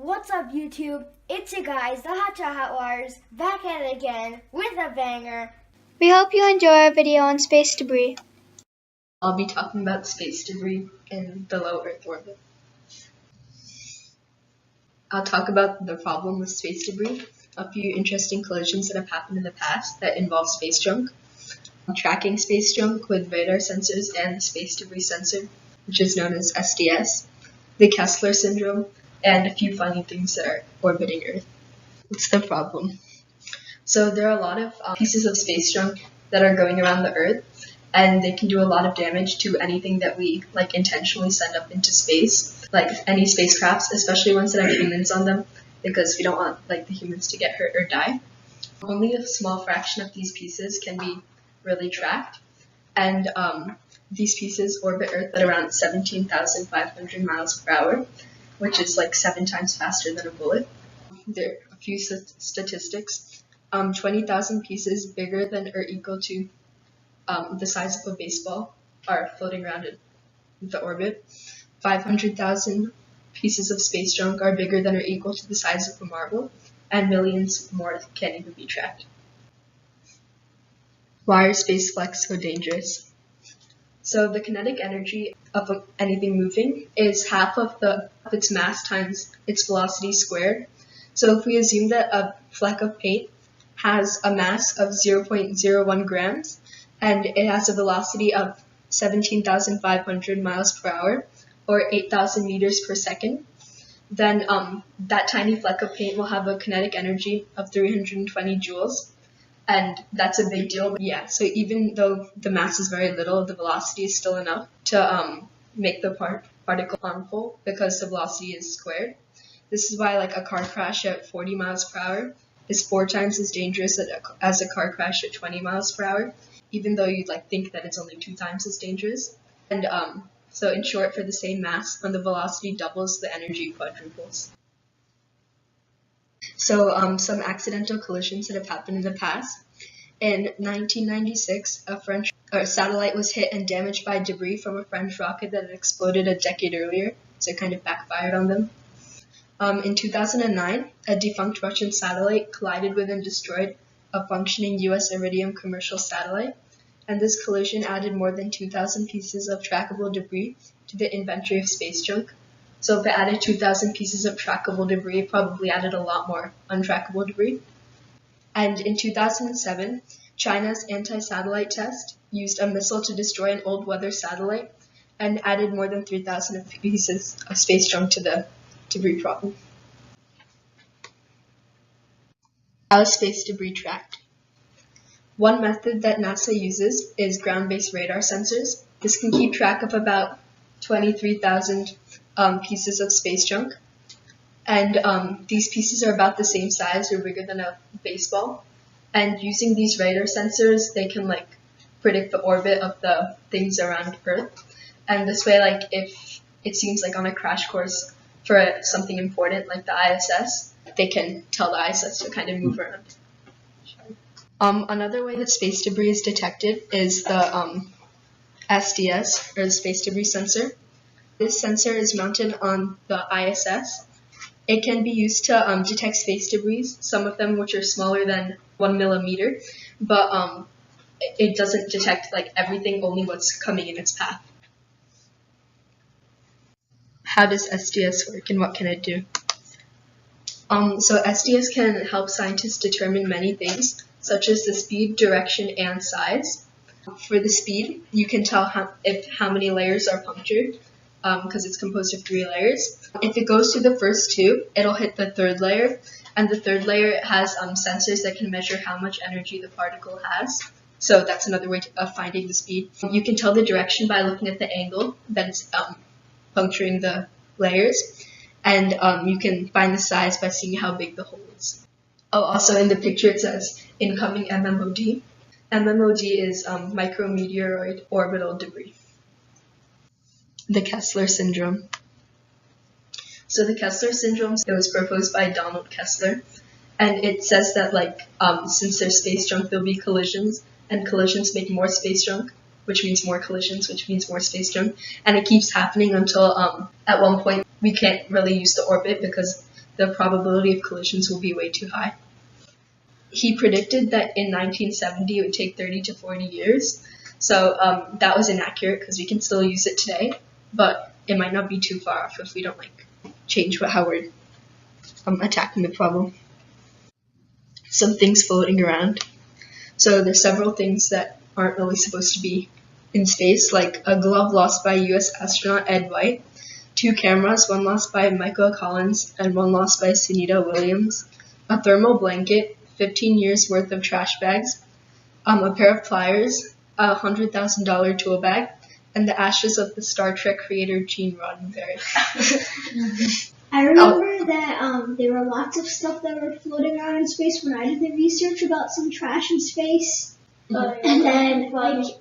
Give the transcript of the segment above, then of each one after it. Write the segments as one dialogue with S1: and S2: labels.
S1: What's up, YouTube? It's you guys, the Hotshot Hotwires, back at it again with a banger.
S2: We hope you enjoy our video on space debris.
S3: I'll be talking about space debris in the low Earth orbit. I'll talk about the problem with space debris, a few interesting collisions that have happened in the past that involve space junk, tracking space junk with radar sensors and the space debris sensor, which is known as SDS, the Kessler syndrome, and a few funny things that are orbiting Earth. What's the problem? So there are a lot of pieces of space junk that are going around the Earth, and they can do a lot of damage to anything that we intentionally send up into space, like any spacecrafts, especially ones that have humans on them, because we don't want the humans to get hurt or die. Only a small fraction of these pieces can be really tracked, and these pieces orbit Earth at around 17,500 miles per hour, which is 7 times faster than a bullet. There are a few statistics. 20,000 pieces bigger than or equal to the size of a baseball are floating around in the orbit. 500,000 pieces of space junk are bigger than or equal to the size of a marble, and millions more can't even be tracked. Why are space flights so dangerous? So the kinetic energy of anything moving is half of its mass times its velocity squared. So if we assume that a fleck of paint has a mass of 0.01 grams, and it has a velocity of 17,500 miles per hour, or 8,000 meters per second, then that tiny fleck of paint will have a kinetic energy of 320 joules, and that's a big deal. Yeah, so even though the mass is very little, the velocity is still enough to make the particle harmful because the velocity is squared. This is why a car crash at 40 miles per hour is 4 times as dangerous as a car crash at 20 miles per hour, even though you'd think that it's only 2 times as dangerous. And so in short, for the same mass, when the velocity doubles, the energy quadruples. So some accidental collisions that have happened in the past. In 1996, a French satellite was hit and damaged by debris from a French rocket that had exploded a decade earlier, so it kind of backfired on them. In 2009, a defunct Russian satellite collided with and destroyed a functioning U.S. Iridium commercial satellite, and this collision added more than 2,000 pieces of trackable debris to the inventory of space junk. So if it added 2,000 pieces of trackable debris, it probably added a lot more untrackable debris. And in 2007, China's anti-satellite test used a missile to destroy an old weather satellite and added more than 3,000 pieces of space junk to the debris problem. How is space debris tracked? One method that NASA uses is ground-based radar sensors. This can keep track of about 23,000 pieces of space junk. And these pieces are about the same size or bigger than a baseball. And using these radar sensors, they can predict the orbit of the things around Earth. And this way, if it seems on a crash course for something important like the ISS, they can tell the ISS to kind of move around. Another way that space debris is detected is the SDS, or the space debris sensor. This sensor is mounted on the ISS. It can be used to detect space debris, some of them which are smaller than 1 millimeter, but it doesn't detect everything, only what's coming in its path. How does SDS work and what can it do? So SDS can help scientists determine many things, such as the speed, direction, and size. For the speed, you can tell how many layers are punctured, because it's composed of 3 layers. If it goes to the first 2, it'll hit the 3rd layer, and the 3rd layer has sensors that can measure how much energy the particle has. So that's another way of finding the speed. You can tell the direction by looking at the angle that it's puncturing the layers, and you can find the size by seeing how big the hole is. Oh, also in the picture it says incoming MMOD. MMOD is micrometeoroid orbital debris. The Kessler syndrome. So the Kessler syndrome, it was proposed by Donald Kessler, and it says that since there's space junk, there'll be collisions, and collisions make more space junk, which means more collisions, which means more space junk, and it keeps happening until at one point we can't really use the orbit because the probability of collisions will be way too high. He predicted that in 1970 it would take 30 to 40 years. So that was inaccurate because we can still use it today, but it might not be too far off if we don't change how we're attacking the problem. Some things floating around. So there's several things that aren't really supposed to be in space, like a glove lost by U.S. astronaut Ed White, 2 cameras, one lost by Michael Collins and one lost by Sunita Williams, a thermal blanket, 15 years worth of trash bags, a pair of pliers, a $100,000 tool bag, and the ashes of the Star Trek creator Gene Roddenberry.
S4: I remember that there were lots of stuff that were floating around in space when I did the research about some trash in space. And then,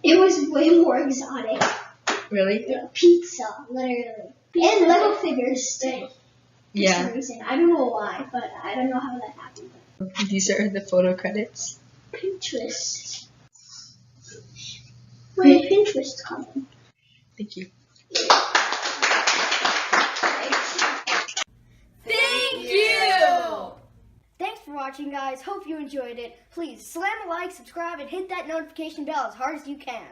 S4: it was way more exotic.
S3: Really?
S4: Like pizza, literally. And Lego figures, too.
S3: Yeah.
S4: For some reason. I don't know why, but I don't know how that happened.
S3: These are the photo credits.
S4: Pinterest. Where did Pinterest come in?
S3: Thank you.
S1: Thank you! Thanks for watching, guys. Hope you enjoyed it. Please slam a like, subscribe, and hit that notification bell as hard as you can.